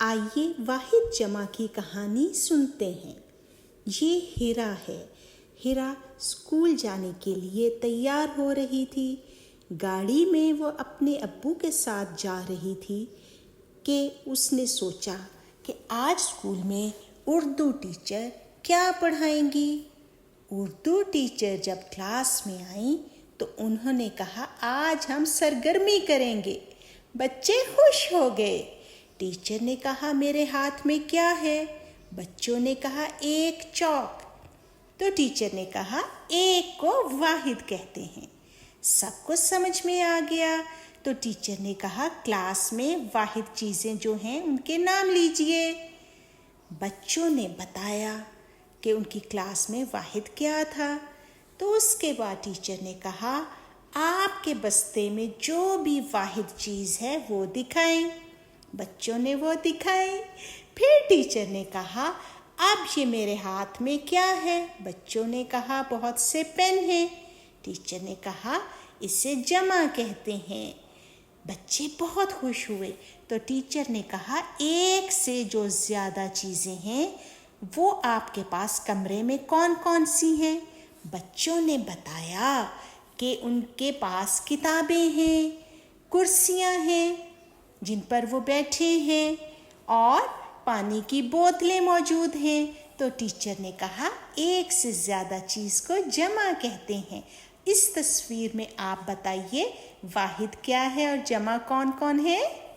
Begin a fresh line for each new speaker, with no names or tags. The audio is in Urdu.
آئیے واحد جمع کی کہانی سنتے ہیں۔ یہ ہیرا ہے۔ ہیرا اسکول جانے کے لیے تیار ہو رہی تھی۔ گاڑی میں وہ اپنے ابو کے ساتھ جا رہی تھی کہ اس نے سوچا کہ آج اسکول میں اردو ٹیچر کیا پڑھائیں گی۔ اردو ٹیچر جب کلاس میں آئیں تو انہوں نے کہا آج ہم سرگرمی کریں گے۔ بچے خوش ہو گئے۔ ٹیچر نے کہا میرے ہاتھ میں کیا ہے؟ بچوں نے کہا ایک چاک۔ تو ٹیچر نے کہا ایک کو واحد کہتے ہیں۔ سب کو سمجھ میں آ گیا۔ تو ٹیچر نے کہا کلاس میں واحد چیزیں جو ہیں ان کے نام لیجئے۔ بچوں نے بتایا کہ ان کی کلاس میں واحد کیا تھا۔ تو اس کے بعد ٹیچر نے کہا آپ کے بستے میں جو بھی واحد چیز ہے وہ دکھائیں۔ بچوں نے وہ دکھائی۔ پھر ٹیچر نے کہا اب یہ میرے ہاتھ میں کیا ہے؟ بچوں نے کہا بہت سے پین ہیں۔ ٹیچر نے کہا اسے جمع کہتے ہیں۔ بچے بہت خوش ہوئے۔ تو ٹیچر نے کہا ایک سے جو زیادہ چیزیں ہیں وہ آپ کے پاس کمرے میں کون کون سی ہیں؟ بچوں نے بتایا کہ ان کے پاس کتابیں ہیں، کرسیاں ہیں جن پر وہ بیٹھے ہیں، اور پانی کی بوتلیں موجود ہیں۔ تو ٹیچر نے کہا ایک سے زیادہ چیز کو جمع کہتے ہیں۔ اس تصویر میں آپ بتائیے واحد کیا ہے اور جمع کون کون ہے؟